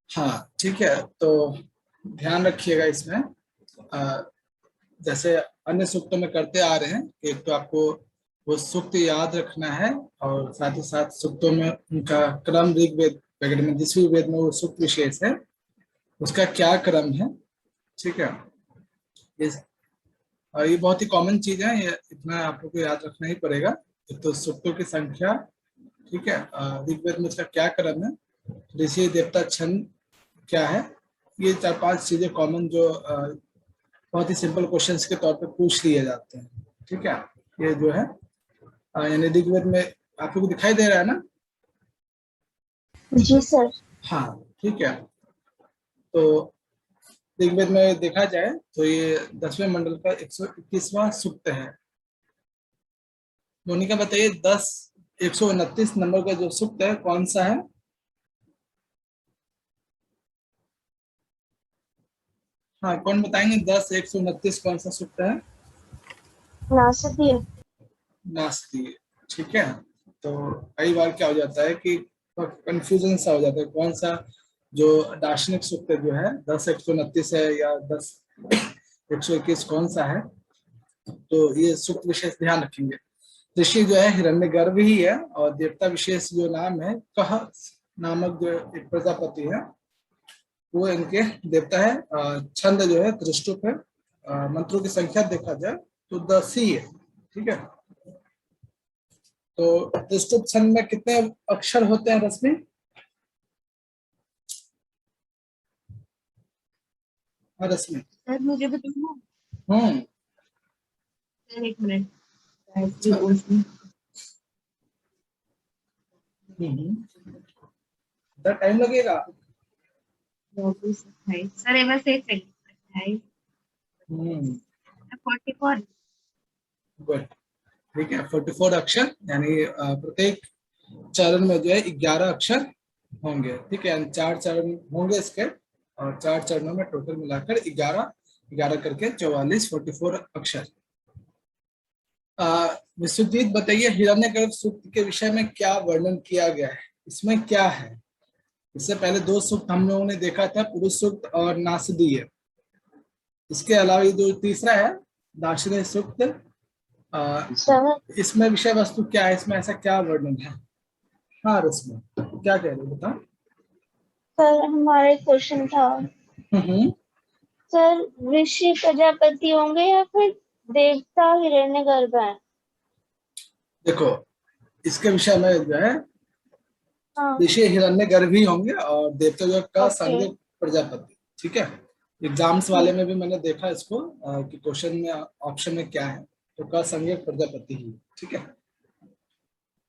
हाँ ठीक है, तो ध्यान रखिएगा इसमें। अ, जैसे अन्य सूक्तों में करते आ रहे हैं कि एक तो आपको वो सूक्त याद रखना है, और साथ ही साथ सूक्तों में उनका क्रम, ऋग्वेद वगैरह में जिस भी वेद में वो सूक्त विशेष है उसका क्या क्रम है। ठीक है, इस ये बहुत ही कॉमन चीज है, ये इतना आप लोग को याद रखना ही पड़ेगा। एक तो सूक्तों की संख्या, ठीक है, ऋग्वेद में इसका क्या क्रम है, ऋषि देवता छंद क्या है, ये चार पांच चीजें कॉमन जो बहुत ही सिंपल क्वेश्चंस के तौर पे पूछ लिए जाते हैं। ठीक है, ये जो है यानी ऋग्वेद में आप लोग को दिखाई दे रहा है ना। जी सर। हाँ ठीक है, तो ऋग्वेद में देखा जाए तो ये 10वें मंडल का 121वां सूक्त है। मोनिका बताइए 129 नंबर का जो सूक्त है कौन सा है। हाँ कौन बताएंगे, 129 कौन सा सूक्त है। नासदीय। नास्तिक, ठीक है। तो कई बार क्या हो जाता है कि कंफ्यूजन सा हो जाता है कौन सा जो दार्शनिक सूक्त जो है 10 129 है या 10 121 कौन सा है। तो ये सूक्त विशेष ध्यान रखेंगे। ऋषि जो है हिरण्यगर्भ ही है, और देवता विशेष जो नाम है कह नामक जो एक प्रजापति है वो इनके देवता है। छंद जो है त्रिष्टुप है। मंत्रों की संख्या देखा जाए तो 10 ही है। ठीक है, तो त्रिष्टुप छंद में कितने अक्षर होते हैं रश्मि। हाँ रश्मि। सर मुझे बताओ। हम्म। सर एक मिनट। अच्छा। टाइम लगेगा। सर ये बस एक सेकंड। हम्म, 44। गुड। ठीक है, 44 अक्षर, यानी प्रत्येक चरण में जो है 11 अक्षर होंगे। ठीक है, यानी 4 चरण होंगे इसके, और 4 चरणों में टोटल मिलाकर 11 11 करके 44 अक्षर। विश्वजीत बताइए हिरण्यगर्भ सूक्त के विषय में क्या वर्णन किया गया है, इसमें क्या है। इससे पहले 2 सूक्त हम लोगों ने देखा था, पुरुष सूक्त और नासदीय। इसके अलावा ये जो तीसरा है दार्शनिक सूक्त, सर इसमें विषय वस्तु क्या है, इसमें ऐसा क्या वर्णन है। हाँ रश्मि क्या कह रहे हो बता। सर हमारा एक क्वेश्चन था। हम्म। सर ऋषि प्रजापति होंगे या फिर देवता हिरण्यगर्भ है। देखो इसके विषय में जो है हाँ। ऋषि हिरण्यगर्भ ही होंगे, और देवता जो का ओके। संज्ञक प्रजापति। ठीक है, एग्जाम्स वाले में भी मैंने देखा इसको कि क्वेश्चन में ऑप्शन में क्या है, तो का संज्ञक प्रजापति ही। ठीक है,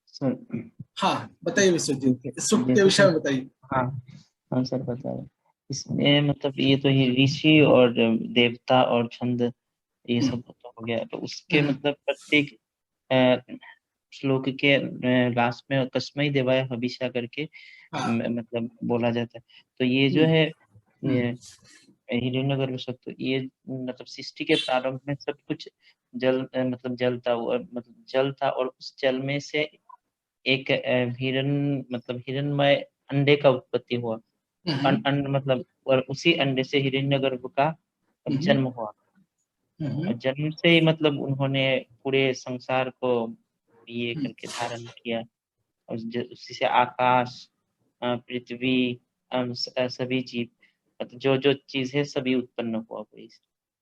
सर हाँ बताइए विश्वजीत, जैसे इस सूक्त के जैसे विषय सर, में बताइए। हाँ हाँ सर बता रहे। इसमें मतलब ये तो ही ऋषि और देवता और छंद ये हम्म, सब तो हो गया, तो उसके हम्म, मतलब प्रत्येक अ, श्लोक के लास्ट में कस्मै देवाय हविषा करके हाँ। मतलब बोला जाता है। तो ये जो हम्म, है हम्म, ये हिरण्यगर्भ शब्द, ये मतलब सृष्टि के प्रारंभ में सब कुछ जल मतलब जल था, मतलब जल था, और उस जल में से एक हिरणमय अंडे का उत्पत्ति हुआ। हम्म, मतलब और उसी अंडे से हिरण्यगर्भ का हम्म, जन्म हुआ। हम्म, और जन्म से ही मतलब उन्होंने पूरे संसार को ये हम्म, करके धारण किया, और उसी से आकाश, पृथ्वी, सभी जीव, मतलब जो जो चीज है सभी उत्पन्न हुआ कोई।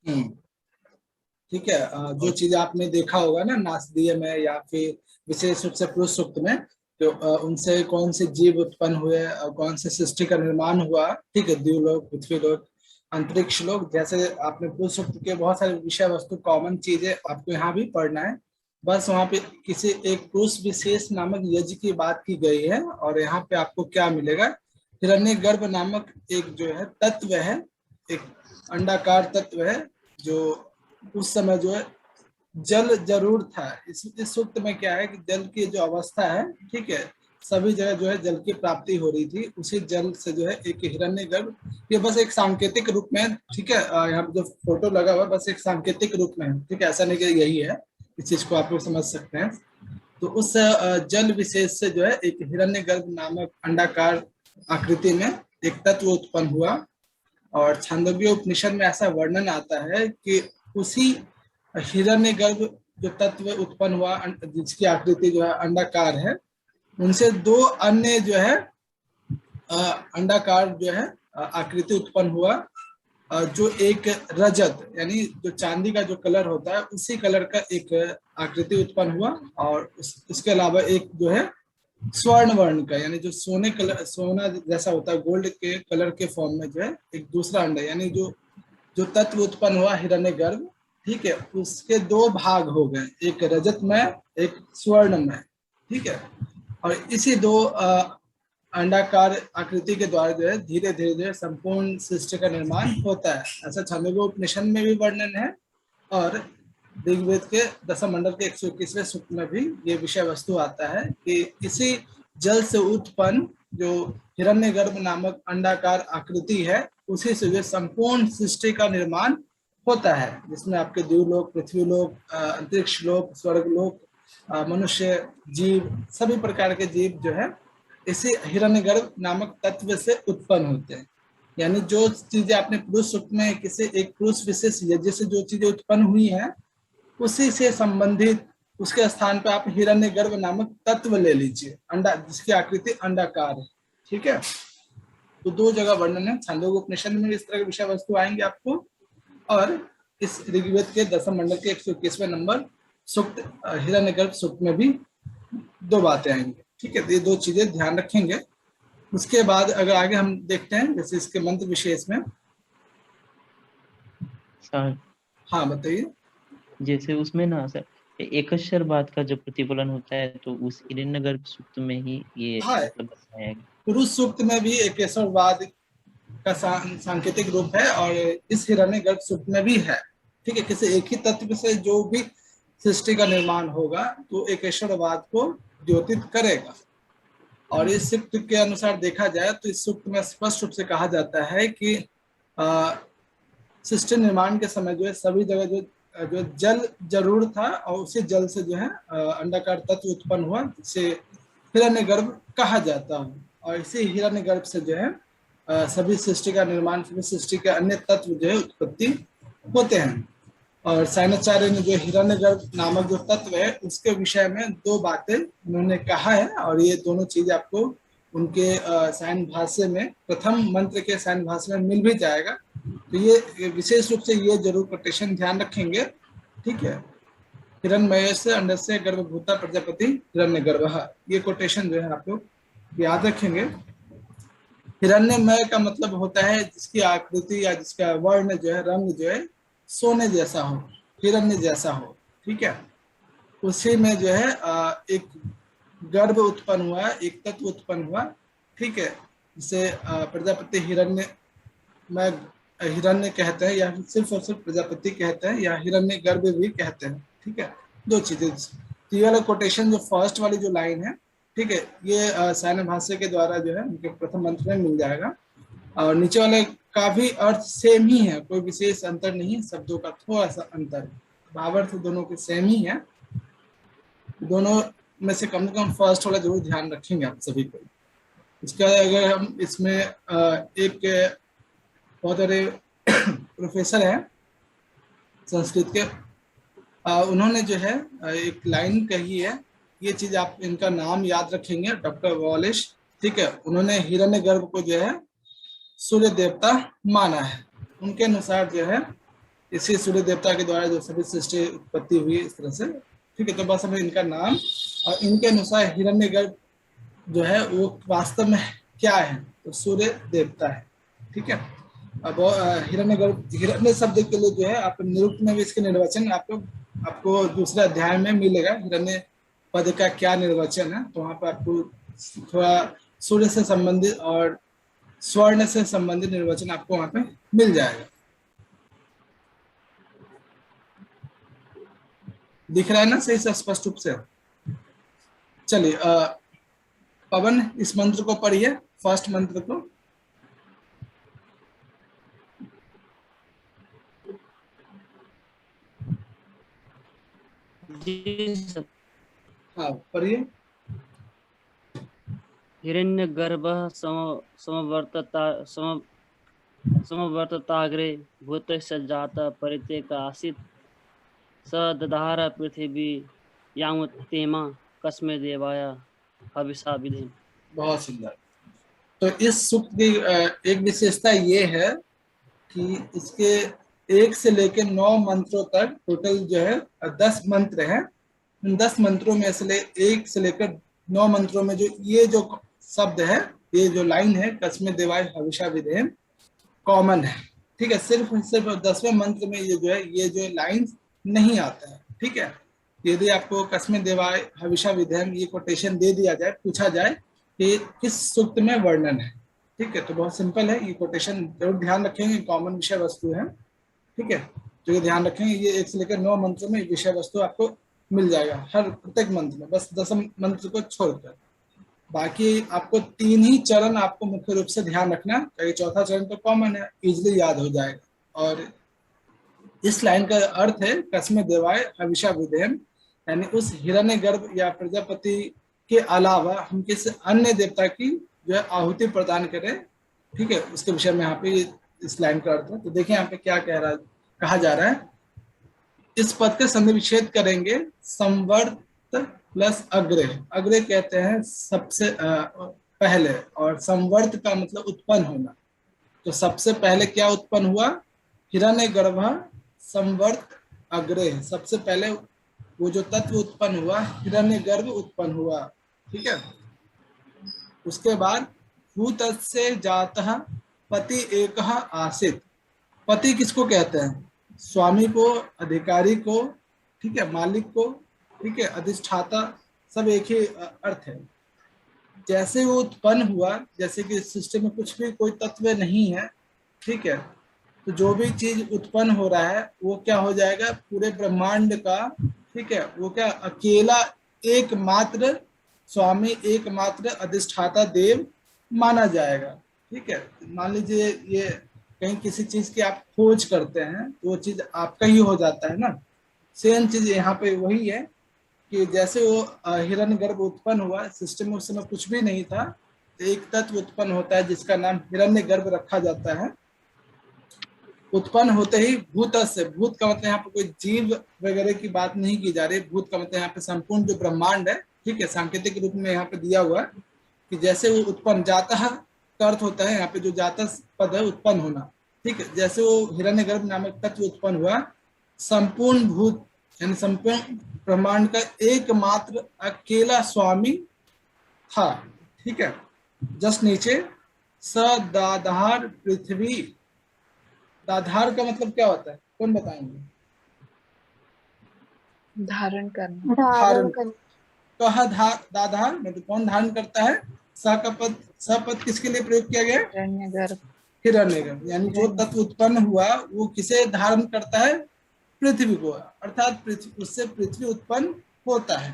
हम्म। ठीक है, जो और चीज आपने देखा होगा ना नासदीय में या फिर विशेष रूप से पुरुष सूक्त में, तो उनसे कौन से जीव उत्पन्न हुए और कौन से सृष्टि का निर्माण हुआ। ठीक है, द्यूलोक, पृथ्वी लोक, अंतरिक्ष लोक, जैसे आपने पुरुष सूक्त के बहुत सारे विषय वस्तु कॉमन चीजें आपको यहाँ भी पढ़ना है। बस वहाँ पे किसी एक पुरुष विशेष नामक यज्ञ की बात की गई है, और यहाँ पे आपको क्या मिलेगा, हिरण्यगर्भ नामक एक जो है तत्व है, एक अंडाकार तत्व है, जो उस समय जो है जल जरूर था। इस सूक्त में क्या है कि जल की जो अवस्था है, ठीक है, सभी जगह जो है जल की प्राप्ति हो रही थी, उसी जल से जो है एक हिरण्यगर्भ, ये बस एक सांकेतिक रूप में, ठीक है, यहाँ पे जो फोटो लगा हुआ है बस एक सांकेतिक रूप में है। ठीक है, ऐसा नहीं कि यही है, इस चीज को आप लोग समझ सकते हैं। तो उस जल विशेष से जो है एक हिरण्यगर्भ नामक अंडाकार आकृति में एक तत्व उत्पन्न हुआ। और छांदोग्य उपनिषद में ऐसा वर्णन आता है कि उसी हिरण्यगर्भ जो तत्व उत्पन्न हुआ, जिसकी आकृति जो है अंडाकार है, उनसे दो अन्य जो है अंडाकार जो है आकृति उत्पन्न हुआ, जो एक रजत यानी जो चांदी का जो कलर होता है उसी कलर का एक आकृति उत्पन्न हुआ। और उसके अलावा एक जो है स्वर्ण वर्ण का, यानी जो सोने कलर, सोना जैसा होता है गोल्ड के कलर के फॉर्म में जो है एक दूसरा अंडा, यानी जो जो तत्व उत्पन्न हुआ हिरण्यगर्भ, ठीक है, उसके दो भाग हो गए, एक रजत में एक स्वर्ण में, ठीक है। और इसी दो अंडाकार आकृति के द्वारा जो है धीरे धीरे जो है संपूर्ण सृष्टि का निर्माण होता है। ऐसा छांदोग्य उपनिषद में भी वर्णन है और ऋग्वेद के दशम मंडल के 121वें सूक्त में भी ये विषय वस्तु आता है कि इसी जल से उत्पन्न जो हिरण्यगर्भ नामक अंडाकार आकृति है, उसी से जो संपूर्ण सृष्टि का निर्माण होता है, जिसमें आपके द्यूलोक, पृथ्वीलोक, अंतरिक्ष लोक, स्वर्गलोक, मनुष्य, जीव, सभी प्रकार के जीव जो है इसी हिरण्यगर्भ नामक तत्व से उत्पन्न होते हैं। यानी जो चीजें आपने पुरुष सूक्त में किसी एक पुरुष विशेष यज्ञ से जो चीजें उत्पन्न हुई हैं, उसी से संबंधित उसके स्थान पर आप हिरण्यगर्भ नामक तत्व ले लीजिए, अंडा, जिसकी आकृति अंडाकार है, ठीक है। तो दो जगह वर्णन है, छांदोग्य उपनिषद में इस तरह के विषय वस्तु आएंगे आपको, और इस ऋग्वेद के दशम मंडल के 121वें नंबर सूक्त हिरण्यगर्भ सूक्त में भी दो बातें आएंगी, ठीक है। तो ये दो चीजें ध्यान रखेंगे। उसके बाद अगर आगे हम देखते हैं जैसे इसके मंत्र विशेष में, सर हाँ बताइए। जैसे उसमें ना सर एकशर बात का जो प्रतिफलन होता है तो उस हिरण्यगर्भ सूक्त में ही ये हाँ, मतलब बताया गया। पुरुष सूक्त में भी एकेश्वरवाद का सांकेतिक रूप है और इस हिरण्यगर्भ सूक्त में भी है, ठीक है। किसी एक ही तत्व से जो भी सृष्टि का निर्माण होगा तो एकेश्वरवाद को द्योतित करेगा। और इस सूक्त के अनुसार देखा जाए तो इस सूक्त में स्पष्ट रूप से कहा जाता है कि सृष्टि निर्माण के समय जो है सभी जगह जो जल जरूर था और उसी जल से जो है अंडाकार तत्व उत्पन्न हुआ, जिसे हिरण्यगर्भ कहा जाता है। और इसी हिरण्यगर्भ से जो है सभी सृष्टि का निर्माण, सभी सृष्टि के अन्य तत्व जो है उत्पत्ति होते हैं। और सायणाचार्य ने जो हिरण्यगर्भ नामक जो तत्व है उसके विषय में दो बातें उन्होंने कहा है, और ये दोनों चीज आपको उनके सायन भाष्य में, प्रथम मंत्र के सायन भाष्य में मिल भी जाएगा। तो ये विशेष रूप से ये जरूर कोटेशन ध्यान रखेंगे, ठीक है। हिरण्मय से अंडस्य गर्भभूता प्रजापति हिरण्यगर्भ, ये कोटेशन जो है आप लोग याद रखेंगे। हिरण्यमय का मतलब होता है जिसकी आकृति या जिसका वर्ण जो है, रंग जो है सोने जैसा हो, हिरण्य जैसा हो, ठीक है। उसी में जो है एक गर्भ उत्पन्न हुआ, एक तत्व उत्पन्न हुआ, ठीक है। जिसे प्रजापति हिरण्य कहते हैं, या सिर्फ और सिर्फ प्रजापति कहते हैं, या हिरण्य गर्भ भी कहते हैं, ठीक है। दो चीजें, तो ये वाला कोटेशन जो फर्स्ट वाली जो लाइन है, ठीक है, ये सायन भाष्य के द्वारा जो है उनके प्रथम मंत्र में मिल जाएगा। और नीचे वाले का भी अर्थ सेम ही है, कोई विशेष अंतर नहीं है, शब्दों का थोड़ा सा अंतर है, भावार्थ दोनों के सेम ही है। दोनों में से कम फर्स्ट वाला जरूर ध्यान रखेंगे आप सभी को। इसका अगर हम इसमें एक बहुत बड़े प्रोफेसर हैं संस्कृत के, उन्होंने जो है एक लाइन कही है, ये चीज आप इनका नाम याद रखेंगे, डॉक्टर वॉलिश, ठीक है। उन्होंने हिरण्यगर्भ को जो है सूर्य देवता माना है। उनके अनुसार जो है इसी सूर्य देवता के द्वारा जो सभी सृष्टि उत्पत्ति हुई इस तरह से, ठीक है। तो बस हमें इनका नाम, और इनके अनुसार हिरण्यगर्भ जो है वो वास्तव में क्या है, तो सूर्य देवता है, ठीक है। अब हिरण्यगर्भ, हिरण्य शब्द के लिए जो है आप निरुक्त में भी इसके निर्वचन आपको दूसरे अध्याय में मिलेगा, हिरण्य पद का क्या निर्वचन है। तो वहाँ पर आपको थोड़ा सूर्य से संबंधित और स्वर्ण से संबंधित निर्वचन आपको वहां पे मिल जाएगा। दिख रहा है ना सही से, स्पष्ट रूप से? चलिए पवन इस मंत्र को पढ़िए, फर्स्ट मंत्र को। जी सर। हाँ पढ़िए। हिरण्यगर्भः समवर्तताग्रे भूतस्य जातः परित्यक्त आसीत् स दधार पृथिवी यामुत्तेमा कस्मै देवाय हविषा विधेम। बहुत सुंदर। तो इस सूक्त की एक विशेषता ये है कि इसके 1 से लेकर 9 मंत्रों तक टोटल जो है 10 मंत्र हैं। उन 10 मंत्रों में से 1 से लेकर 9 मंत्रों में जो ये जो शब्द है, ये जो लाइन है कस्मे देवाय हविषा विधेम, कॉमन है। ठीक है, सिर्फ 10वें मंत्र में ये जो लाइन नहीं आता है। ठीक है, यदि आपको कस्मे देवाय हविषा विधेम ये कोटेशन दे दिया जाए, पूछा जाए कि किस सूक्त में वर्णन है, ठीक है, तो बहुत सिंपल है। ये कोटेशन जरूर ध्यान रखेंगे, कॉमन विषय वस्तु है। ठीक है, तो ये ध्यान रखेंगे, ये 1 से लेकर 9 मंत्रों में विषय वस्तु आपको मिल जाएगा हर प्रत्येक मंत्र में, बस 10 मंत्र को छोड़कर। बाकी आपको 3 ही चरण आपको मुख्य रूप से ध्यान रखना चाहिए। चौथा चरण तो कॉमन है, इजिली याद हो जाएगा। और इस लाइन का अर्थ है कस्मे देवाय हविषा विधेम, यानी उस हिरण्यगर्भ या प्रजापति के अलावा हम किसी अन्य देवता की जो है आहुति प्रदान करें। ठीक है, उसके विषय में यहाँ पे इस लाइन का अर्थ है। तो देखिए यहाँ पे क्या कहा जा रहा है। इस पद का संधि विच्छेद करेंगे, संवर्त प्लस अग्रे। अग्रे कहते हैं सबसे पहले, और संवर्त का मतलब उत्पन्न होना। तो सबसे पहले क्या उत्पन्न हुआ? हिरण्यगर्भ संवर्त अग्रे, सबसे पहले वो जो तत्व उत्पन्न हुआ हिरण्यगर्भ उत्पन्न हुआ। ठीक है, उसके बाद भूतस्य जातः पति एकः आसीत्। पति किसको कहते हैं? स्वामी को, अधिकारी को, ठीक है, मालिक को, ठीक है, अधिष्ठाता, सब एक ही अर्थ है। जैसे वो उत्पन्न हुआ, जैसे कि सृष्टि में कुछ भी कोई तत्व नहीं है, ठीक है, तो जो भी चीज उत्पन्न हो रहा है वो क्या हो जाएगा? पूरे ब्रह्मांड का, ठीक है, वो क्या अकेला एकमात्र स्वामी, एकमात्र अधिष्ठाता देव माना जाएगा। ठीक है, मान लीजिए ये कहीं किसी चीज की आप खोज करते हैं तो वो चीज आपका ही हो जाता है ना। सेम चीज यहाँ पे वही है कि जैसे वो हिरण्यगर्भ उत्पन्न हुआ, सिस्टम में उस समय कुछ भी नहीं था, तो एक तत्व उत्पन्न होता है जिसका नाम हिरण्यगर्भ रखा जाता है। उत्पन्न होते ही भूत से, भूत का मतलब यहाँ पे कोई जीव वगैरह की बात नहीं की जा रही। भूत का मतलब यहाँ पे संपूर्ण जो ब्रह्मांड है, ठीक है, सांकेतिक रूप में यहाँ पे दिया हुआ कि जैसे वो उत्पन्न, जातः का अर्थ होता है यहाँ पे जो जाता पद है उत्पन्न होना। ठीक है, जैसे वो हिरण्यगर्भ नामक तत्व उत्पन्न हुआ, संपूर्ण भूत यानी संपूर्ण ब्रह्मांड का एकमात्र अकेला स्वामी था। ठीक है, जस्ट नीचे सदाधार पृथ्वी। दाधार का मतलब क्या होता है, कौन बताएंगे? धारण करना। धारण करना। कहा दाधार मतलब कौन धारण करता है? स का पद, स पद किसके लिए प्रयोग किया गया? हिरण्यगर्भ। हिरण्यगर्भ, यानी जो तत्व उत्पन्न हुआ वो किसे धारण करता है? पृथ्वी को, अर्थात पृथ्वी, उससे पृथ्वी उत्पन्न होता है।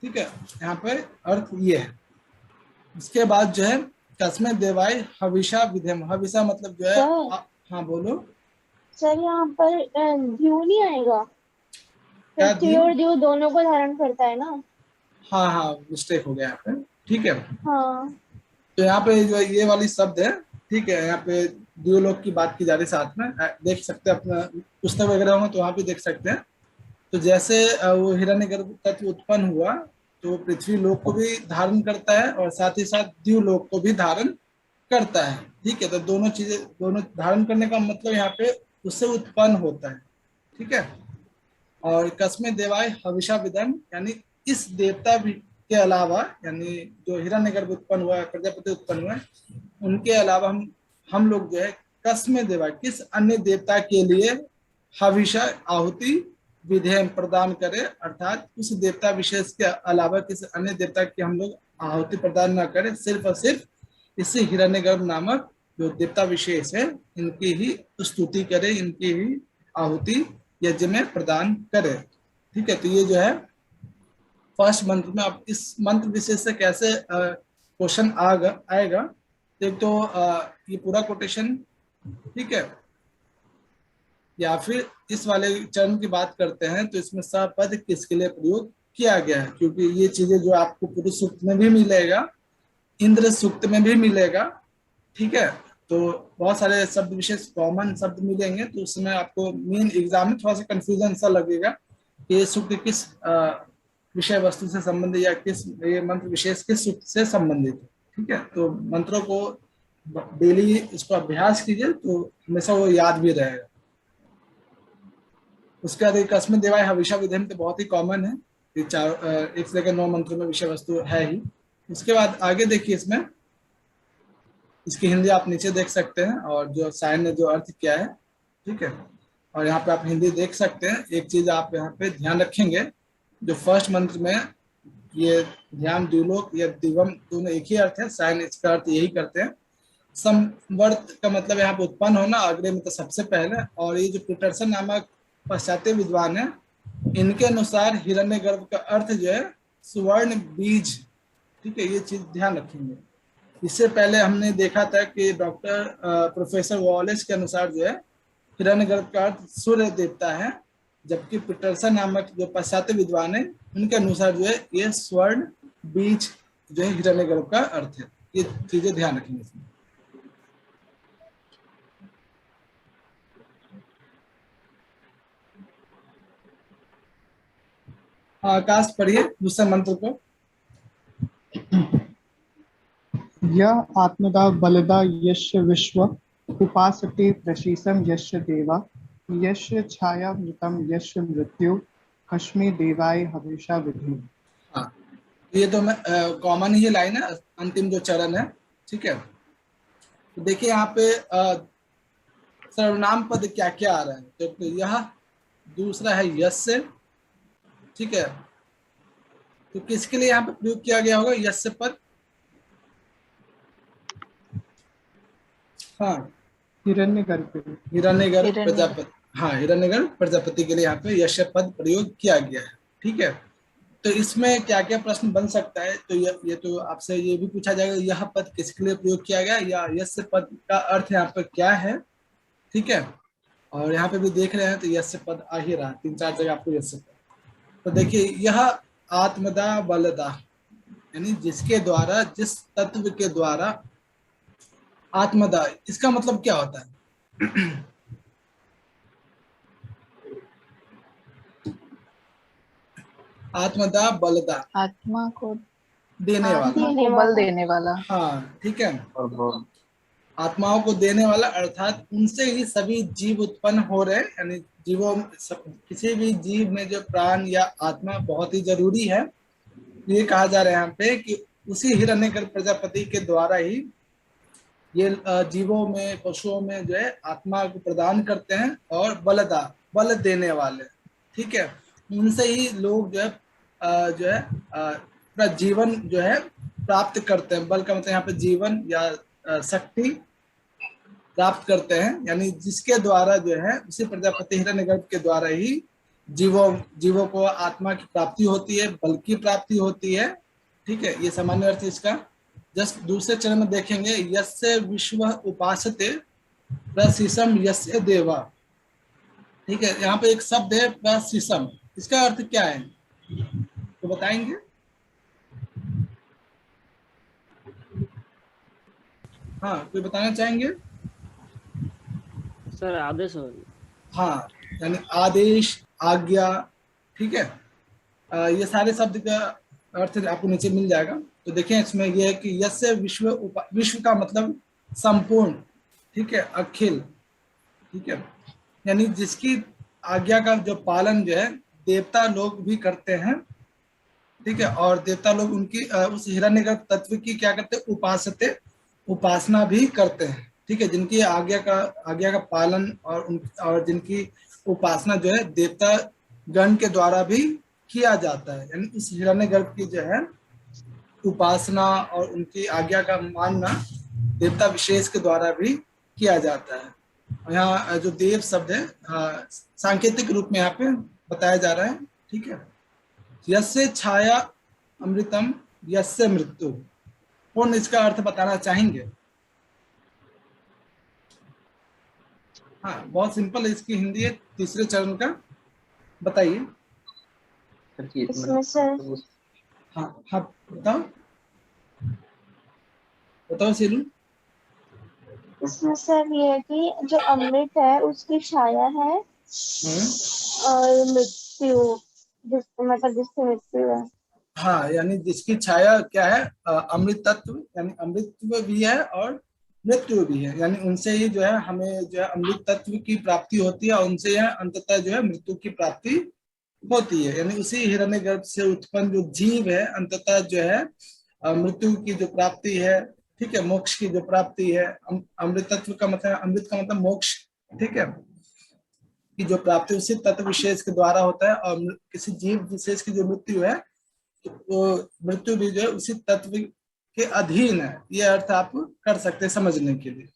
ठीक है, यहाँ पे अर्थ ये है। इसके बाद जो है कस्मे देवाय हविषा विधेम। हविषा मतलब जो है, हाँ बोलो सर, यहाँ पर द्यू नहीं आएगा? क्या पृथ्वी और द्यू दोनों को धारण करता है ना? हाँ हाँ, मिस्टेक हो गया यहाँ पे। ठीक है, हाँ, तो यहाँ पे जो ये वाली शब्द है, ठीक है, यहाँ पे द्यूलोक की बात की जा रही, साथ में देख सकते हैं, अपना पुस्तक वगैरह होंगे तो वहाँ पे देख सकते हैं। तो जैसे वो हिरण्यगर्भ तत्व उत्पन्न हुआ तो पृथ्वी लोक को भी धारण करता है और साथ ही साथ द्यूलोक को भी धारण करता है। ठीक है, तो दोनों चीजें, दोनों धारण करने का मतलब यहाँ पे उससे उत्पन्न होता है। ठीक है, और कस्मे देवाय हविषा विधम, यानी इस देवता के अलावा, यानी जो हिरण्यगर्भ उत्पन्न हुआ, प्रजापति उत्पन्न हुआ, उनके अलावा हम लोग जो है कस्मे देवाय, किस अन्य देवता के लिए हविषा आहुति विधेय प्रदान करें, अर्थात उस देवता विशेष के अलावा किसी अन्य देवता की हम लोग आहुति प्रदान न करें, सिर्फ और सिर्फ इसी हिरण्यगर्भ नामक जो देवता विशेष है इनकी ही स्तुति करें, इनकी ही आहुति यज्ञ में प्रदान करें। ठीक है, तो ये जो है फर्स्ट मंत्र में। अब इस मंत्र विशेष से कैसे क्वेश्चन आएगा, एक तो ये पूरा कोटेशन, ठीक है, या फिर इस वाले चरण की बात करते हैं तो इसमें स पद किसके लिए प्रयोग किया गया है, क्योंकि ये चीजें जो आपको पूरे सूक्त में भी मिलेगा, इंद्र सूक्त में भी मिलेगा, ठीक है। तो बहुत सारे शब्द विशेष कॉमन शब्द मिलेंगे, तो उसमें आपको मेन एग्जाम में थोड़ा सा कंफ्यूजन सा लगेगा कि ये सूक्त किस विषय वस्तु से संबंधित या किस ये मंत्र विशेष किस सूक्त से संबंधित है, ठीक है। तो मंत्रों को डेली इसको अभ्यास कीजिए तो हमेशा वो याद भी रहेगा। उसके बाद एक अस्मिन् देवाय हविषा विधेम तो बहुत ही कॉमन है, ये 1 से लेकर 9 मंत्रों में विषय वस्तु है ही। उसके बाद आगे देखिए, इसमें इसकी हिंदी आप नीचे देख सकते हैं और जो साइन ने जो अर्थ किया है, ठीक है। और यहाँ पे आप हिंदी देख सकते हैं। एक चीज आप यहाँ पे ध्यान रखेंगे, जो फर्स्ट मंत्र में ये ध्यान द्विलोक या दिवम दोनों एक ही अर्थ है, साइन इसका अर्थ यही करते हैं। संवर्त का मतलब यहाँ पे उत्पन्न होना, अग्रे में तो सबसे पहले। और ये जो पीटरसन नामक पाश्चात्य विद्वान है, इनके अनुसार हिरण्यगर्भ का अर्थ जो है सुवर्ण बीज, ठीक है। ये चीज ध्यान रखेंगे। इससे पहले हमने देखा था कि डॉक्टर प्रोफेसर वॉलेस के अनुसार जो है हिरण्यगर्भ का अर्थ सूर्य देवता है, जबकि पीटरसन नामक जो पाश्चात्य विद्वान है, उनके अनुसार जो है ये स्वर्ण बीज जो है हिरण्यगर्भ का अर्थ है। ये चीजें ध्यान रखेंगे इसमें। आकाश पढ़िए दूसरे मंत्र को। यह आत्मदा बलदा यस्य विश्व उपासते प्रशीसम यस्य देवा यस्य छायामृतम यस्य मृत्यु कस्मै देवाय हविषा विधि। हाँ, ये तो मैं कॉमन ही लाइन है, अंतिम जो चरण है, ठीक है। तो देखिए यहाँ पे सर्वनाम पद क्या क्या आ रहा है, तो यह दूसरा है यस्य, ठीक है। तो किसके लिए यहाँ पे प्रयोग किया गया होगा यस्य पद? हाँ, हिरण्यगर्भ हिरण्यगर्भ प्रजापति, हाँ हिरण्यगर्भ प्रजापति के लिए यहाँ पे यश पद प्रयोग किया गया है, ठीक है। तो इसमें क्या क्या प्रश्न बन सकता है, तो ये तो आपसे ये भी पूछा जाएगा यह पद किसके लिए प्रयोग किया गया, या यश पद का अर्थ यहाँ पे क्या है, ठीक है। और यहाँ पे भी देख रहे हैं तो यश पद आ ही रहा, 3-4 जगह आपको यश पद। तो देखिए यह आत्मदा बलदा, यानी जिसके द्वारा, जिस तत्व के द्वारा, आत्मदा इसका मतलब क्या होता है? आत्मदा बलदा, आत्मा को देने वाला, बल देने वाला। हाँ ठीक है, आत्माओं को देने वाला, अर्थात उनसे ही सभी जीव उत्पन्न हो रहे, यानी जीवों किसी भी जीव में जो प्राण या आत्मा बहुत ही जरूरी है। ये कहा जा रहा है यहाँ पे कि उसी हिरण्यगर्भ प्रजापति के द्वारा ही ये जीवों में, पशुओं में जो है आत्मा को प्रदान करते हैं, और बलदा बल देने वाले, ठीक है। उनसे ही लोग जो है अपना जीवन जो है प्राप्त करते हैं। बल का मतलब यहाँ पे जीवन या शक्ति प्राप्त करते हैं, यानी जिसके द्वारा जो है उसी प्रजापति हिरण्यगर्भ के द्वारा ही जीवों को आत्मा की प्राप्ति होती है, बल की प्राप्ति होती है, ठीक है। ये सामान्य अर्थ इसका। जस्ट दूसरे चरण में देखेंगे, यस्य विश्व उपासते प्रशीसम यस्य देवा, ठीक है। यहाँ पे एक शब्द है प्रशीसम, इसका अर्थ क्या है तो बताएंगे? हाँ, कोई बताना चाहेंगे? सर आदेश हो। हाँ, यानी आदेश, आज्ञा, ठीक है। ये सारे शब्द का अर्थ आपको नीचे मिल जाएगा। तो देखें इसमें यह है कि यस्य विश्व का मतलब संपूर्ण, ठीक है, अखिल, ठीक है। यानी जिसकी आज्ञा का जो पालन जो है देवता लोग भी करते हैं, ठीक है। और देवता लोग उनकी उस हिरण्यगर्भ तत्व की क्या करते हैं, उपासना भी करते हैं, ठीक है। जिनकी आज्ञा का पालन और जिनकी उपासना जो है देवता गण के द्वारा भी किया जाता है, यानी उस हिरण्यगर्भ की जो है उपासना और उनकी आज्ञा का मानना देवता विशेष के द्वारा भी किया जाता है। और यहाँ जो देव शब्द है सांकेतिक रूप में यहाँ पे बताया जा रहा है, ठीक है। यस्य छाया अमृतम यस्य मृत्यु, कौन इसका अर्थ बताना चाहेंगे? हाँ, बहुत सिंपल है, इसकी हिंदी है, तीसरे चरण का, बताइए। इसमें सर हाँ हाँ बताओ। बताओ सीलू। इसमें सर ये है कि जो अमृत है उसकी छाया है और मृत्यु मतलब जिसकी मृत्यु है। हाँ, यानी जिसकी छाया क्या है, अमृत तत्व, यानी अमृतत्व भी है और मृत्यु भी है, यानी उनसे ही जो है हमें जो है अमृत तत्व की प्राप्ति होती है और उनसे यह अंततः जो है मृत्यु की प्राप्ति होती है। यानी उसी हिरण्यगर्भ से उत्पन्न जो जीव है अंततः जो है मृत्यु की जो प्राप्ति है, ठीक है, मोक्ष की जो प्राप्ति है। अमृत तत्व का मतलब, अमृत का मतलब मोक्ष, ठीक है, की जो प्राप्ति उसी तत्व विशेष के द्वारा होता है। और किसी जीव विशेष की जो मृत्यु है तो वो मृत्यु भी जो है उसी तत्व के अधीन है। ये अर्थ आप कर सकते हैं समझने के लिए।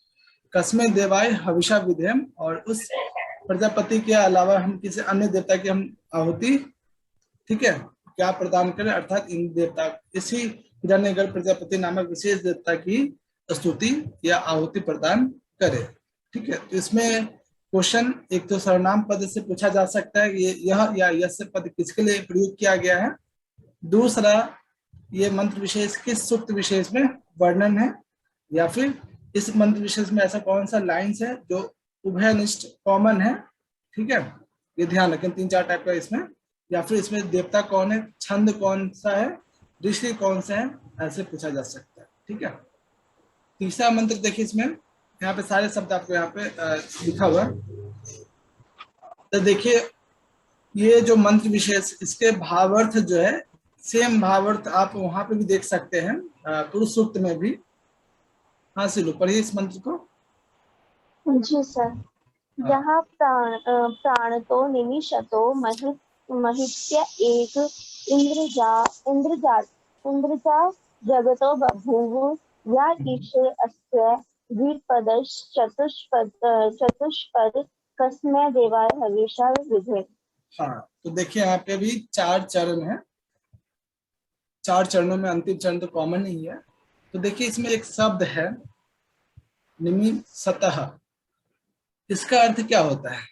कस्मे देवाय हविषा विधेम, और उस प्रजापति के अलावा हम किसी अन्य देवता की हम आहुति, ठीक है, क्या प्रदान करें, अर्थात इन देवता, इसी हिरण्यगर्भ प्रजापति नामक विशेष देवता की स्तुति या आहुति प्रदान करें। ठीक है, तो इसमें क्वेश्चन एक तो सर्वनाम पद से पूछा जा सकता है, ये यह या यस्य पद किसके लिए प्रयोग किया गया है। दूसरा, ये मंत्र विशेष किस सूक्त विशेष में वर्णन है, या फिर इस मंत्र विशेष में ऐसा कौन सा लाइन्स है जो उभयनिष्ठ कॉमन है। ठीक है, ये ध्यान रखें, 3-4 टाइप का इसमें, या फिर इसमें देवता कौन है, छंद कौन सा है, ऋषि कौन सा है, ऐसे पूछा जा सकता है। ठीक है, तीसरा मंत्र देखिए, इसमें यहाँ पे सारे शब्द आपको यहाँ पे लिखा हुआ है। तो देखिए ये जो मंत्र विशेष, इसके भावार्थ जो है सेम भावार्थ आप वहां पे भी देख सकते हैं, पुरुष सूक्त में भी। हाँ सिलू, पढ़िए इस मंत्र को। जी सर। जहाँ प्राण तो निमिषतो महित्य एक इंद्रजा जगतो बभूव या ईशे अस्य चतुष्पद कस्मै देवाय हविषा विधे। हाँ, तो देखिए यहाँ पे भी 4 चरण है, 4 चरणों में अंतिम चरण तो कॉमन नहीं है। तो देखिए इसमें एक शब्द है निमिषतः, इसका अर्थ क्या होता है।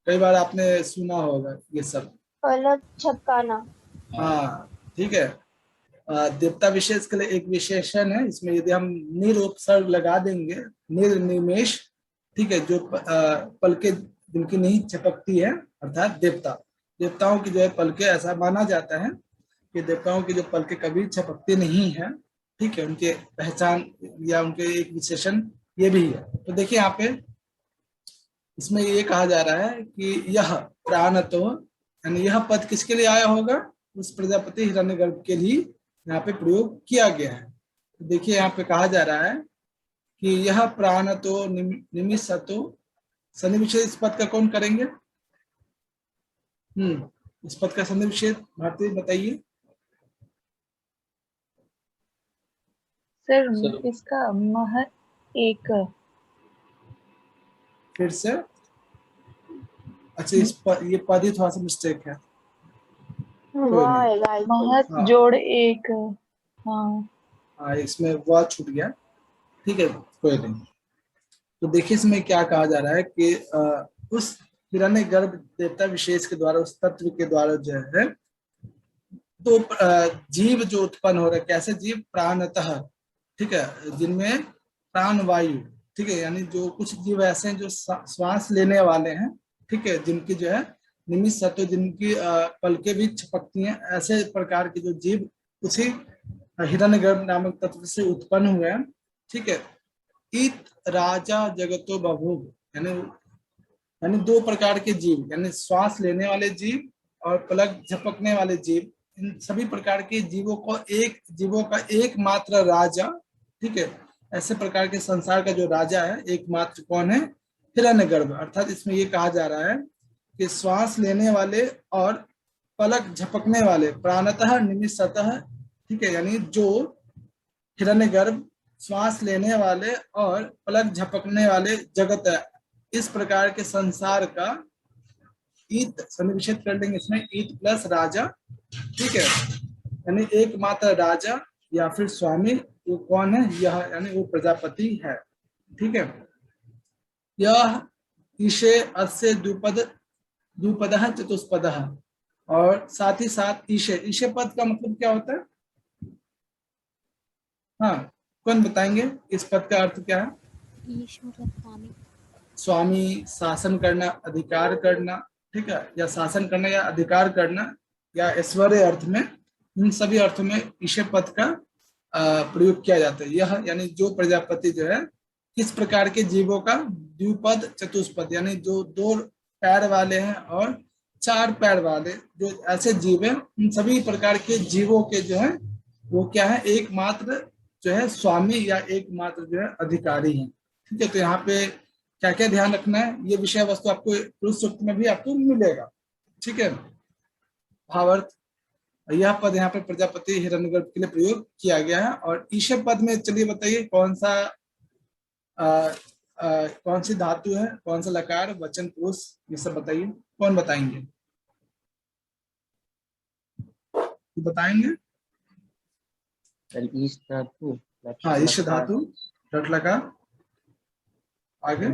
कई बार आपने सुना होगा ये शब्द, पलक झपकाना। हाँ ठीक है, देवता विशेष के लिए एक विशेषण है इसमें, यदि हम निरुपसर्ग लगा देंगे, निर्निमेष, ठीक है, जो पलके जिनकी नहीं झपकती है, अर्थात देवताओं की जो है पलके, ऐसा माना जाता है कि देवताओं की जो पलके कभी झपकती नहीं है। ठीक है, उनके पहचान या उनके एक विशेषण ये भी है। तो देखिए यहाँ पे इसमें ये कहा जा रहा है कि यह प्राणतो, यानी यह पद किसके लिए आया होगा, उस प्रजापति हिरण्यगर्भ के लिए यहाँ पे प्रयोग किया गया है। तो देखिए यहाँ पे कहा जा रहा है कि यह प्राणतो निमिषतो, सन्निविच्छेद इस पद का कौन करेंगे। इस पद का सन्निविच्छेद भारती बताइए। सर इसका मह एक, फिर से, अच्छा ये पद ही थोड़ा सा मिस्टेक है, महत जोड़ एक, हाँ इसमें वह छूट गया। ठीक है, कोई नहीं। तो देखिए इसमें क्या कहा जा रहा है कि उस हिरण्यगर्भ देवता विशेष के द्वारा, उस तत्व के द्वारा जो है, तो जीव जो उत्पन्न हो रहा है, कैसे जीव, प्राणतः, ठीक है, जिनमें प्राण वायु, ठीक है, यानी जो कुछ जीव ऐसे हैं जो श्वास लेने वाले हैं, ठीक है, जिनकी जो है निमिषतो, जिनकी पलके भी झपकती हैं, ऐसे प्रकार के जो जीव उसी हिरण्यगर्भ नामक तत्व से उत्पन्न हुए हैं। ठीक है, इत राजा जगतो बभूव, यानी 2 प्रकार के जीव, यानी श्वास लेने वाले जीव और पलक झपकने वाले जीव, इन सभी प्रकार के जीवों का एकमात्र राजा, ठीक है, ऐसे प्रकार के संसार का जो राजा है एकमात्र कौन है, हिरण्यगर्भ। अर्थात इसमें ये कहा जा रहा है कि श्वास लेने वाले और पलक झपकने वाले, प्राणतः निमिषतः, ठीक है, यानी जो हिरण्यगर्भ, श्वास लेने वाले और पलक झपकने वाले जगत है, इस प्रकार के संसार का ईत, सन्निविच्छेद कर लेंगे इसमें, ईत प्लस राजा, ठीक है, यानी एकमात्र राजा या फिर स्वामी वो कौन है, यह यानी वो प्रजापति है। ठीक है, यह ईशे अस्य द्विपदः चतुष्पदः, और साथ ही साथ ईशे, ईशे पद का मतलब क्या होता है? हाँ, कौन बताएंगे इस पद का अर्थ क्या है? ईश मतलब स्वामी। स्वामी, शासन करना, अधिकार करना, ठीक है, या शासन करना या अधिकार करना या ऐश्वर्य अर्थ में, इन सभी अर्थों में ईशे पद का प्रयोग किया जाता है। यह यानी जो प्रजापति जो है किस प्रकार के जीवों का द्विपद चतुष्पद, यानी जो 2 पैर वाले हैं और 4 पैर वाले जो ऐसे जीव हैं, उन सभी प्रकार के जीवों के जो है वो क्या है, एकमात्र जो है स्वामी या एकमात्र जो है अधिकारी हैं। ठीक है, तो यहाँ पे क्या क्या ध्यान रखना है, ये विषय वस्तु आपको पुरुष सूक्त में भी आपको मिलेगा। ठीक है, भावार्थ, यह पद यहाँ पे प्रजापति हिरण्यगर्भ के लिए प्रयोग किया गया है। और ईशे पद में चलिए बताइए कौन सी धातु है, कौन सा लकार, वचन, पुरुष, ये सब बताइए। कौन बताएंगे? बताएंगे? ईश धातु, हाँ, ईश धातु, लट लकार, आगे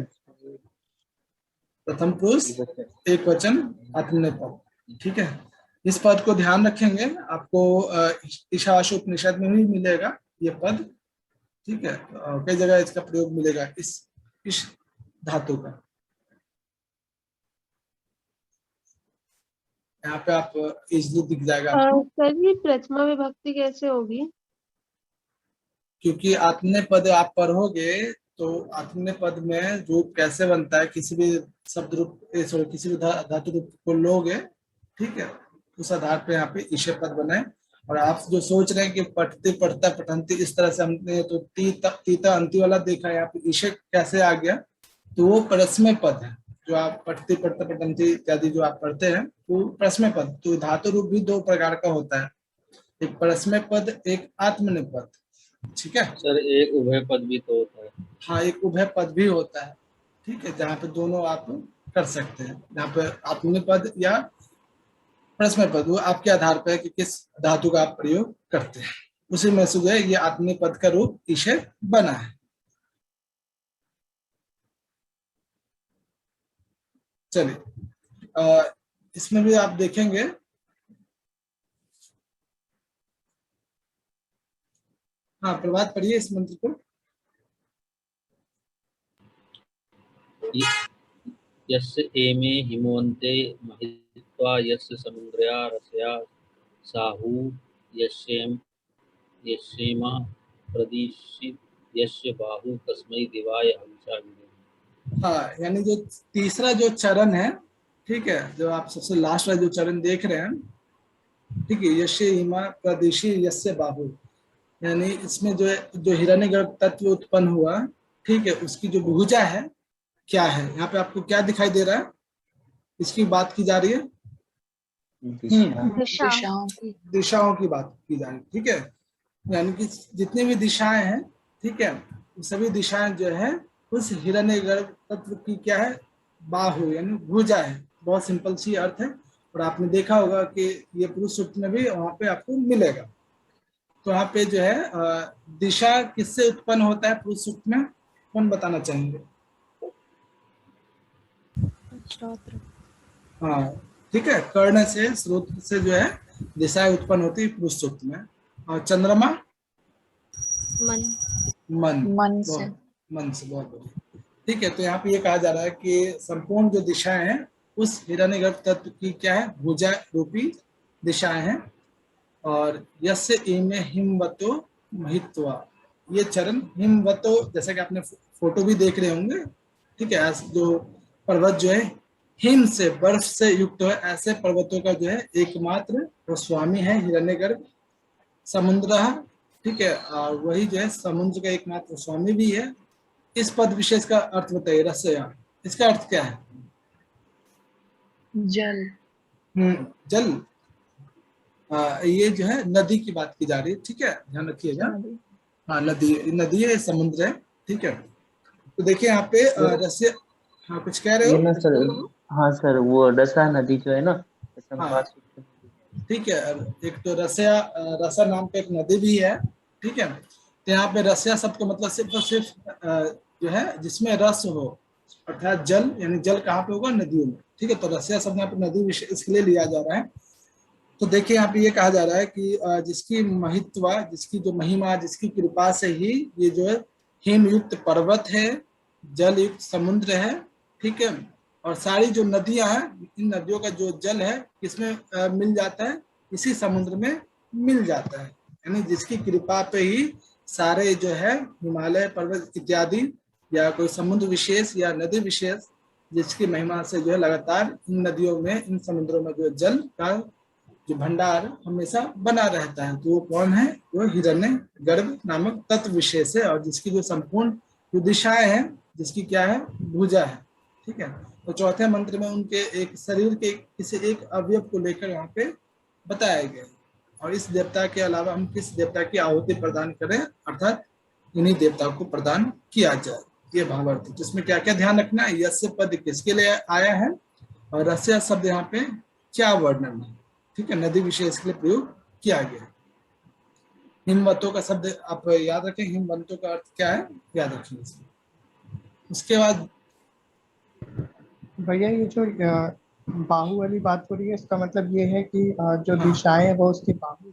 प्रथम पुरुष, एक वचन, आत्मनेपद। ठीक है, इस पद को ध्यान रखेंगे, आपको ईशावास्य उपनिषद में भी मिलेगा ये पद। ठीक है, कई जगह इसका प्रयोग मिलेगा इस धातु का। यहाँ पे आप इजली दिख जाएगा आपको। सर जी प्रथमा विभक्ति कैसे होगी? क्योंकि आत्मनेय पद आप पढ़ोगे तो आत्मनेय पद में रूप कैसे बनता है, किसी भी शब्द रूप किसी भी धातु रूप को लोगे, ठीक है, उस आधार पे यहाँ पे ईशे पद बनाए। और आप जो सोच रहे हैं कि पठते पढ़ता पठंती इस तरह से हमने तो तीता अंति वाला देखा है, यहाँ पे ईशे कैसे आ गया, तो वो परस्मय पद है। जो आप पठते पढ़ता पठंती इत्यादि जो आप पढ़ते हैं वो परस्मय पद। तो धातु रूप भी 2 प्रकार का होता है, एक परस्मय पद, एक आत्मनेय पद। ठीक है सर, एक उभय पद भी तो होता है। हाँ, एक उभय पद भी होता है। ठीक है, जहाँ पे दोनों आप कर सकते हैं, जहाँ पे आत्मनेय पद या परस्मय पद, वो आपके आधार पर है कि किस धातु का आप प्रयोग करते हैं, उसी में से जो है ये आत्मनेय पद का रूप ईशे बना है। चलिए, इसमें भी आप देखेंगे, हाँ प्रभात पढ़िए इस मंत्र को। यस्य एमे हिमवन्ते महित्वा यस्य समुद्रया रसया साहू यस्येमा प्रदिशित यस्य बाहु तस्मै देवाय हविषा विधेम। हाँ, यानी जो तीसरा जो चरण है, ठीक है, जो आप सबसे लास्ट वाला जो चरण देख रहे हैं, ठीक है, यस्य हिमा प्रदिशि यस्य बाहु, यानी इसमें जो है जो हिरण्यगर्भ तत्व उत्पन्न हुआ, ठीक है, उसकी जो भुजा है क्या है, यहाँ पे आपको क्या दिखाई दे रहा है, इसकी बात की जा रही है, दिशाओं की बात की जा रही है। ठीक है, यानी कि जितनी भी दिशाएं हैं, ठीक है, सभी दिशाएं जो है उस हिरण्यगर्भ तत्व की क्या है, बाहु यानी भुजा है। बहुत सिंपल सी अर्थ है, और आपने देखा होगा कि ये पुरुष सूक्त में भी वहां पे आपको मिलेगा। तो यहाँ पे जो है दिशा किससे उत्पन्न होता है पुरुष सूक्त में, कौन बताना चाहेंगे? हाँ, ठीक है, कर्ण से, स्रोत से जो है दिशाएं उत्पन्न होती है पुरुष सूक्त में। और चंद्रमा मन से बहुत बढ़िया। ठीक है, तो यहाँ पे ये कहा जा रहा है कि संपूर्ण जो दिशाएं हैं उस हिरण्यगर्भ तत्व की क्या है, भुजा रूपी दिशाएं हैं। और यस्य इमे हिमवतो महित्वा, ये चरण हिमवतो, जैसा कि आपने फोटो भी देख रहे होंगे, ठीक है, जो पर्वत जो है हिम से, बर्फ से युक्त है, ऐसे पर्वतों का जो है एकमात्र वो स्वामी है हिरण्यगर्भ। समुद्र, ठीक है, और वही जो है समुद्र का एकमात्र स्वामी भी है। इस पद विशेष का अर्थ बताइए, रसया, इसका अर्थ क्या है? जल। जल, ये जो है नदी की बात की जा रही है। ठीक है, ध्यान रखिएगा। हाँ, नदी है, समुद्र है। ठीक है, तो देखिए यहाँ पे रस्य, हाँ कुछ कह रहे हो ना सर? हाँ सर, वो रसा नदी जो है ना, हाँ, ठीक है, एक तो रसा नाम का एक नदी भी है। ठीक है, तो यहाँ पे रस्या शब्द का मतलब सिर्फ और सिर्फ जो है जिसमें रस हो, अर्थात जल, यानी जल कहाँ पे होगा, नदियों में। ठीक है, तो रस्या शब्द यहाँ पे नदी विषय इसके लिए लिया जा रहा है तो देखिए यहाँ पे ये कहा जा रहा है कि जिसकी महित्वा, जिसकी जो महिमा, जिसकी कृपा से ही ये जो है हिम युक्त पर्वत है, जल युक्त समुद्र है, ठीक है, और सारी जो नदियां हैं, इन नदियों का जो जल है किसमें मिल जाता है, इसी समुद्र में मिल जाता है। यानी जिसकी कृपा पे ही सारे जो है हिमालय पर्वत इत्यादि या कोई समुद्र विशेष या नदी विशेष, जिसकी महिमा से जो है लगातार इन नदियों में, इन समुद्रों में जो जल का जो भंडार हमेशा बना रहता है। तो वो कौन है? वो हिरण्य गर्भ नामक तत्व विशेष है, और जिसकी जो संपूर्ण जो दिशाएं हैं, जिसकी क्या है? भुजा है, ठीक है। तो चौथे मंत्र में उनके एक शरीर के किसी एक अवयव को लेकर यहाँ पे बताया गया है। और इस देवता के अलावा हम किस देवता की आहुति प्रदान करें, अर्थात इन्हीं देवताओं को प्रदान किया जाए, ये भावार्थ। जिसमें क्या क्या ध्यान रखना है, यस्य पद किसके लिए आया है, और रस्य शब्द यहाँ पे क्या वर्णन है, ठीक है, नदी विशेष के लिए प्रयोग किया गया है। हिमवंतों का शब्द आप याद रखें, हिमवंतों का अर्थ क्या है, याद रखें इसमें। उसके बाद भैया ये जो बाहु वाली बात हो रही है, इसका मतलब ये है कि जो हाँ। दिशाएं वो उसकी बाहु।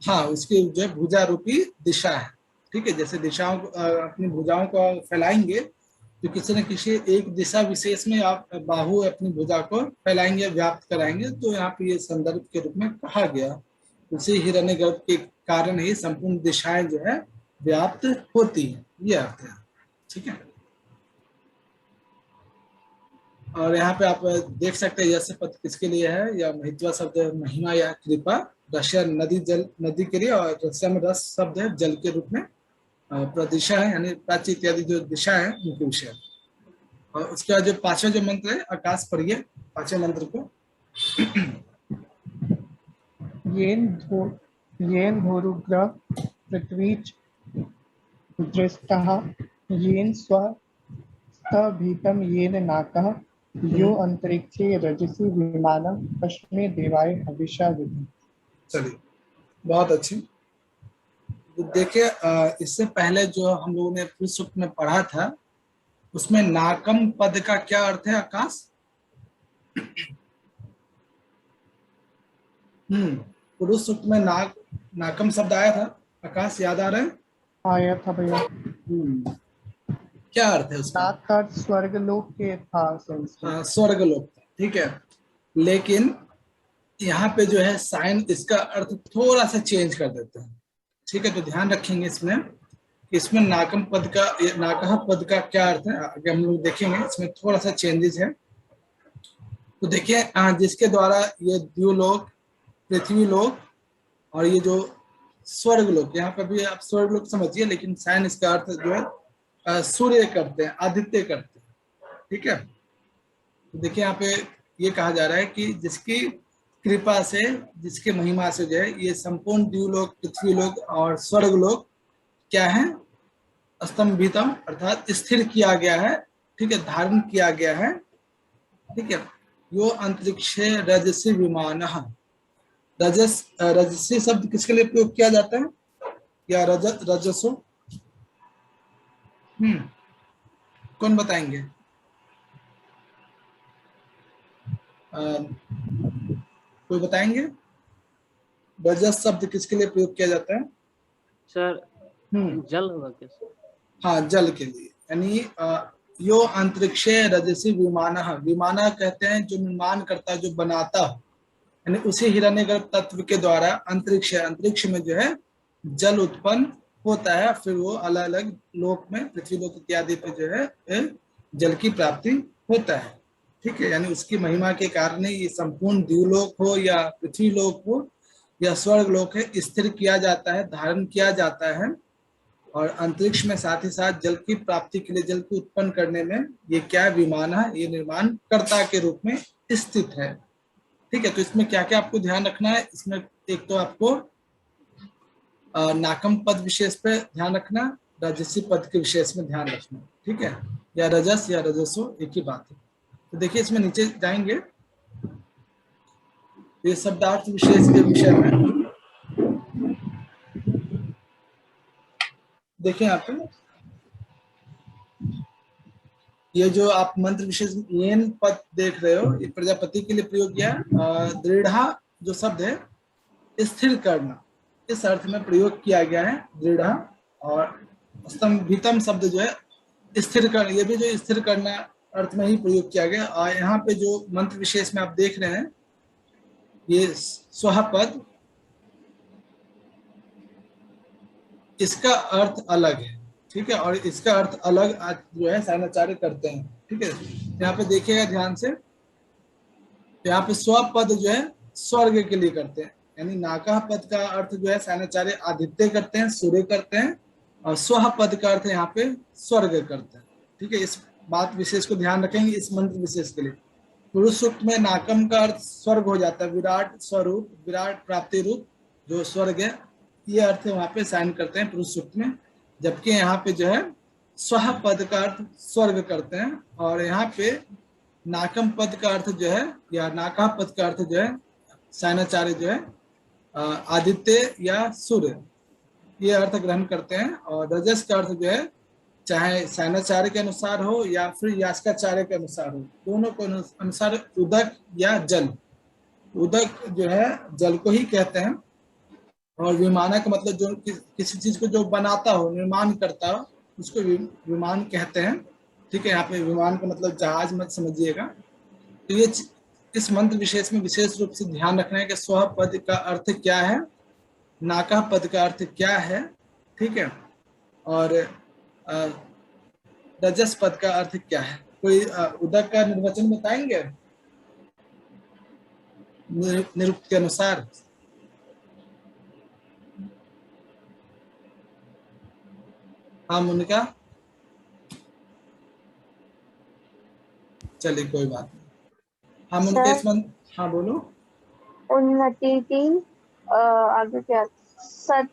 हाँ, उसकी जो भुजा रूपी दिशा है, ठीक है। जैसे दिशाओं को अपनी भुजाओं को फैलाएंगे, तो किसी न किसी एक दिशा विशेष में आप बाहु अपनी भुजा को फैलाएंगे, व्याप्त कराएंगे, तो यहाँ पे ये संदर्भ के रूप में कहा गया। उसी हिरण्यगर्भ के कारण ही संपूर्ण दिशाएं जो है व्याप्त होती है, ये अर्थ है, ठीक है। और यहाँ पे आप देख सकते हैं यश पद किसके लिए है, या महित्वा शब्द है महिमा या कृपा, रस्य नदी, जल नदी के लिए, और रस्य में रस शब्द है जल के रूप में, प्रदिशा है यानी प्राची इत्यादि जो दिशा है उनके विषय। और उसके बाद जो पांचवा जो मंत्र है आकाश पर, ये पांचवें मंत्र को येन भूरुग्रह पृथ्वीच दृष्टः येन स्वभीतम येन नाकः यो अंतरिक्षे रजसी विमानम पश्चिमे देवाय हविषा विधि। चलिए, बहुत अच्छी। तो देखिए इससे पहले जो हम लोगों ने पुरुष सूक्त में पढ़ा था, उसमें नाकम पद का क्या अर्थ है आकाश? पुरुष सूक्त में नाकम शब्द आया था, आकाश याद आ रहा है? आया था भैया। क्या अर्थ है उसका? नाक का स्वर्गलोक के था। हाँ, स्वर्गलोक, ठीक है। लेकिन यहाँ पे जो है साइन इसका अर्थ थोड़ा सा चेंज कर देते हैं, ठीक है। तो ध्यान रखेंगे इसमें नाकम पद का, नाकह पद का क्या अर्थ है आगे हम लोग देखेंगे, इसमें थोड़ा सा चेंजेस है। तो देखिए जिसके द्वारा ये द्युलोक, पृथ्वीलोक और ये जो स्वर्गलोक, यहाँ पर भी आप स्वर्गलोक समझिए, लेकिन साइन इसका अर्थ जो है सूर्य करते हैं, आदित्य करते हैं, ठीक है। तो देखिए यहाँ पे ये कहा जा रहा है कि जिसकी कृपा से, जिसके महिमा से जो है ये संपूर्ण द्युलोक, पृथ्वीलोक और स्वर्गलोक क्या है? स्तंभितम अर्थात स्थिर किया गया है, ठीक है, धारण किया गया है, ठीक है। यो अंतरिक्षे रजसी विमान, रजसी शब्द किसके लिए प्रयोग किया जाता है, या रजत, रजसो? कौन बताएंगे? कोई बताएंगे? रजस शब्द किसके लिए प्रयोग किया जाता है सर? जल होगा क्या सर? हाँ, जल के लिए। यानी यो अंतरिक्षे रजसी विमाना, विमाना कहते हैं जो निर्माण करता है, जो बनाता है, यानी उसी हिरण्यगर्भ तत्व के द्वारा अंतरिक्ष में जो है जल उत्पन्न होता है, फिर वो अलग अलग लोक में, पृथ्वी लोक इत्यादि पे जो है जल की प्राप्ति होता है, ठीक है। यानी उसकी महिमा के कारण ये संपूर्ण द्युलोक हो या पृथ्वी लोक हो या स्वर्ग लोक है, स्थिर किया जाता है, धारण किया जाता है, और अंतरिक्ष में साथ ही साथ जल की प्राप्ति के लिए, जल को उत्पन्न करने में ये क्या विमान है, ये निर्माण कर्ता के रूप में स्थित है, ठीक है। तो इसमें क्या क्या आपको ध्यान रखना है, इसमें एक तो आपको नाकम पद विशेष पे ध्यान रखना, रजसी पद के विशेष में ध्यान रखना, ठीक है, या रजस या रजसो एक ही बात है। तो देखिए इसमें नीचे जाएंगे, ये शब्दार्थ विशेष के विषय में देखिए यहाँ पे ये जो आप मंत्र विशेष येन पद देख रहे हो, ये प्रजापति के लिए प्रयोग किया। दृढ़ा जो शब्द है स्थिर करना, इस अर्थ में प्रयोग किया गया है दृढ़। और स्तंभितम शब्द जो है स्थिर कर, ये भी जो स्थिर करना अर्थ में ही प्रयोग किया गया। और यहाँ पे जो मंत्र विशेष में आप देख रहे हैं, ये स्वः पद, इसका अर्थ अलग है, ठीक है, और इसका अर्थ अलग आज जो है सायणाचार्य करते हैं, ठीक है। यहाँ पे देखिएगा ध्यान से, यहाँ पे स्व पद जो है स्वर्ग के लिए करते हैं, यानी नाका पद का अर्थ जो है सायणाचार्य आदित्य करते हैं, सूर्य करते हैं, और स्व पद का अर्थ यहाँ पे स्वर्ग करते हैं, ठीक है। इस बात विशेष को ध्यान रखेंगे इस मंत्र विशेष के लिए। पुरुष सूक्त में नाकम का अर्थ स्वर्ग हो जाता है, विराट स्वरूप, विराट प्राप्ति रूप जो स्वर्ग है, ये अर्थ वहां पे साइन करते हैं पुरुष सूक्त में। जबकि यहाँ पे जो है स्व पद का अर्थ स्वर्ग करते हैं, और यहाँ पे नाकम पद का अर्थ जो है या नाका पद का अर्थ जो है सायणाचार्य जो है आदित्य या सूर्य, ये अर्थ ग्रहण करते हैं। और रजस का अर्थ जो है चाहे सायणाचार्य के अनुसार हो या फिर यास्काचार्य के अनुसार हो, दोनों को अनुसार उदक या जल, उदक जो है जल को ही कहते हैं, और विमानक मतलब जो किसी चीज को जो बनाता हो, निर्माण करता हो, उसको विमान कहते हैं, ठीक है। यहाँ पे विमान का मतलब जहाज मत समझिएगा। तो ये इस मंत्र विशेष में विशेष रूप से ध्यान रखना है कि स्व पद का अर्थ क्या है, नाका पद का अर्थ क्या है, ठीक है, और रजस पद का अर्थ क्या है। कोई उदक का निर्वचन बताएंगे निरुक्त के अनुसार? हाँ मोनिका, चलिए कोई बात नहीं। हाँ मोनिका, इस मंत्र, हाँ बोलो। उन्नति की आगे क्या, सत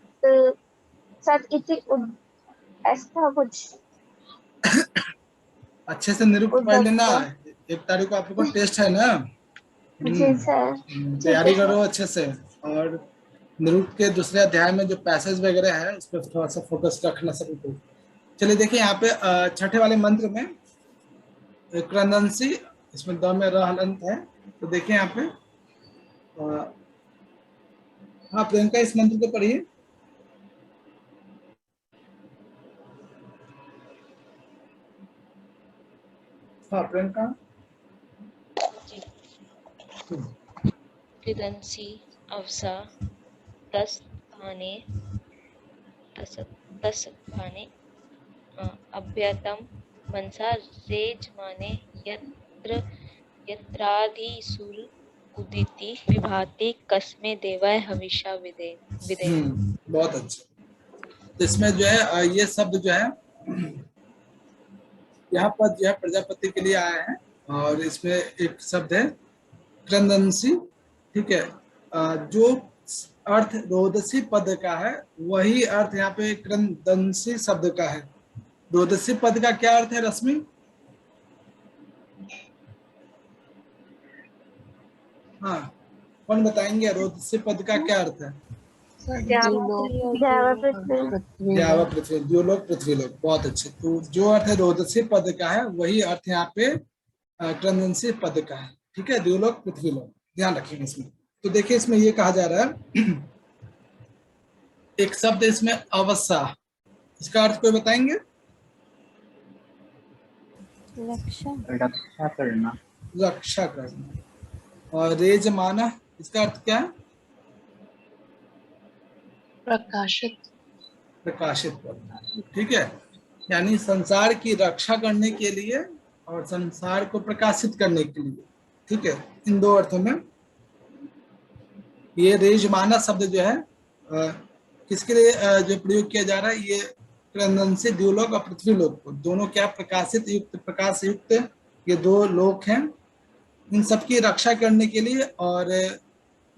सत इति ऐसा कुछ अच्छे से निरुक्त पढ़ लेना, 1 तारीख को आप लोग को टेस्ट है ना। जी सर, तैयारी करो अच्छे से, और निरुक्त के दूसरे अध्याय में जो पैसेज वगैरह है उस पर थोड़ा सा फोकस रखना सभी को। चलिए देखिए यहाँ पे छठे वाले मंत्र में क्रंदंसी, इसमें द में रह हलंत है, तो देखिए यहाँ पे हाँ प्रियंका इस मंत्र को पढ़िए। हाँ प्रियंका। कृदंसी अवसा 10 खाने अभ्यतम मनसा रेज माने यत्र यत्राधिसूल उदिति विभाति कस्मे देवाय हविषा विदे। बहुत अच्छा। तो इसमें जो है ये शब्द जो है यहाँ पर जो है प्रजापति के लिए आया है, और इसमें एक शब्द है क्रंदंसी, ठीक है। जो अर्थ रोदसी पद का है वही अर्थ यहाँ पे क्रंदंसी शब्द का है। रोदसी पद का क्या अर्थ है रश्मि? हाँ कौन बताएंगे, रोदसी पद का क्या अर्थ है? द्यावा पृथ्वी, द्युलोक पृथ्वी लोक, बहुत अच्छे। तो जो अर्थ है रोदसी पद का है वही अर्थ यहाँ पे क्रंदंसी पद का है, ठीक है, द्युलोक पृथ्वी लोक, ध्यान रखिएगा इसमें। तो देखिए इसमें ये कहा जा रहा है एक शब्द इसमें अवसा, इसका अर्थ कोई बताएंगे? रक्षा करना, रक्षा करना। और रेजमाना, इसका अर्थ क्या है? प्रकाशित, प्रकाशित करना, ठीक है, यानी संसार की रक्षा करने के लिए और संसार को प्रकाशित करने के लिए, ठीक है, इन दो अर्थों में। ये रेजमाना शब्द जो है किसके लिए जो प्रयोग किया जा रहा है, ये क्रंदंसी द्युलोक और पृथ्वी लोक को, दोनों क्या प्रकाशित युक्त, प्रकाश युक्त ये दो लोक हैं, इन सबकी रक्षा करने के लिए और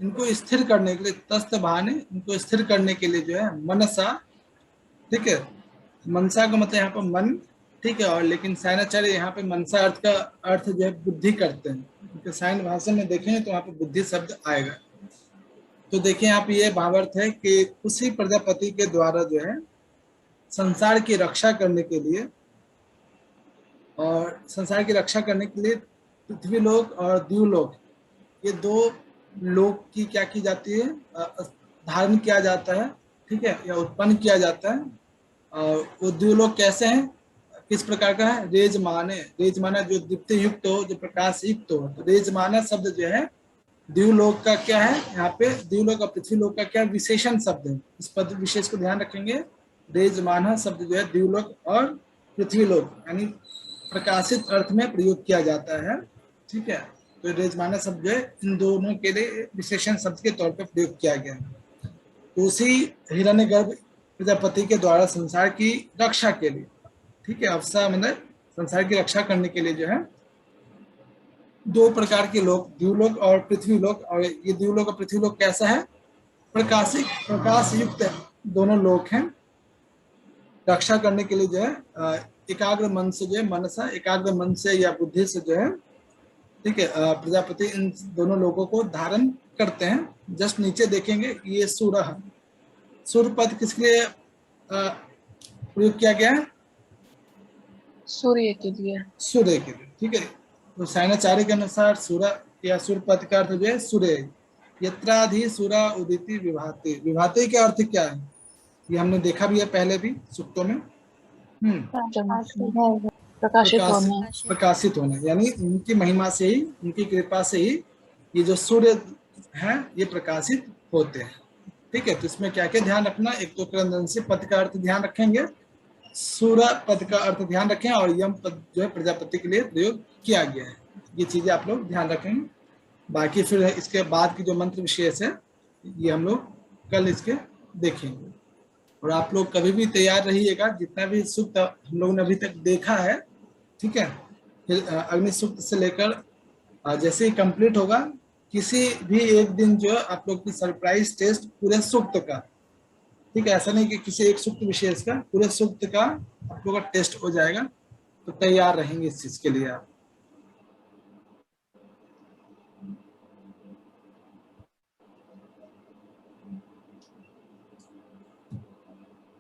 इनको स्थिर करने के लिए, तस्त भाने, इनको स्थिर करने के लिए जो है मनसा, ठीक है, मनसा का मतलब यहाँ पर मन, ठीक है, और लेकिन सायणाचार्य यहाँ पे मनसा अर्थ का अर्थ जो है बुद्धि करते हैं, क्योंकि सायन भाषा में देखेंगे तो यहाँ पे बुद्धि शब्द आएगा। तो देखिए यहाँ पे ये भावार्थ है कि उसी प्रजापति के द्वारा जो है संसार की रक्षा करने के लिए, और संसार की रक्षा करने के लिए पृथ्वी लोक और द्युलोक, ये दो लोक की क्या की जाती है, धारण किया जाता है, ठीक है, या उत्पन्न किया जाता है। वो द्युलोक कैसे हैं, किस प्रकार का है? रेजमाने, रेजमाना जो दीप्ति युक्त हो, जो प्रकाश युक्त हो। तो रेजमाना शब्द जो है द्युलोक का क्या है, यहाँ पे द्युलोक और पृथ्वीलोक का क्या विशेषण शब्द है, इस पद विशेष को ध्यान रखेंगे। रेजमाना शब्द जो है द्युलोक और पृथ्वीलोक यानी प्रकाशित अर्थ में प्रयोग किया जाता है, ठीक है। तो रेजमाना शब्द जो है इन दोनों के लिए विशेषण शब्द के तौर पर प्रयोग किया गया है। तो उसी हिरण्यगर्भ प्रजापति के द्वारा संसार की रक्षा के लिए, ठीक है, अवसा मतलब संसार की रक्षा करने के लिए जो है दो प्रकार के लोक, द्युलोक और पृथ्वीलोक। और ये द्युलोक और पृथ्वीलोक कैसा है? प्रकाश युक्त दोनों लोक हैं। रक्षा करने के लिए जो है एकाग्र मन से जो है, मनसा एकाग्र मन से या बुद्धि से जो है, ठीक है, प्रजापति इन दोनों लोगों को धारण करते हैं। जस्ट नीचे देखेंगे ये सूरह, सूर्य पद किसके लिए प्रयोग किया गया है? सूर्य के लिए। सूर्य के लिए, ठीक है। तो सायणाचार्य के अनुसार सूर्य या सूर्य पद का अर्थ जो है सूर्य। यत्राधि सूरा उदिति विभाते, विभाते का अर्थ क्या है? ये हमने देखा भी है पहले भी सूक्तों में। प्रकाशित होना यानी उनकी महिमा से ही, उनकी कृपा से ही ये जो सूर्य हैं ये प्रकाशित होते हैं, ठीक है। तो इसमें क्या क्या ध्यान रखना, एक तो क्रंदन से पद का अर्थ ध्यान रखेंगे, सूर्य पद का अर्थ ध्यान रखें, और यम पद जो है प्रजापति के लिए प्रयोग किया गया है। ये चीजें आप लोग ध्यान रखेंगे। बाकी फिर इसके बाद की जो मंत्र विशेष है ये हम लोग कल इसके देखेंगे। और आप लोग कभी भी तैयार रहिएगा, जितना भी सूक्त हम लोगों ने अभी तक देखा है, ठीक है, फिर अग्नि सूक्त से लेकर जैसे ही कंप्लीट होगा, किसी भी एक दिन जो आप लोग की सरप्राइज टेस्ट पूरे सूक्त का, ठीक है, ऐसा नहीं कि किसी एक सूक्त विशेष का, पूरे सूक्त का आप लोग का टेस्ट हो जाएगा। तो तैयार रहेंगे इस चीज के लिए आप।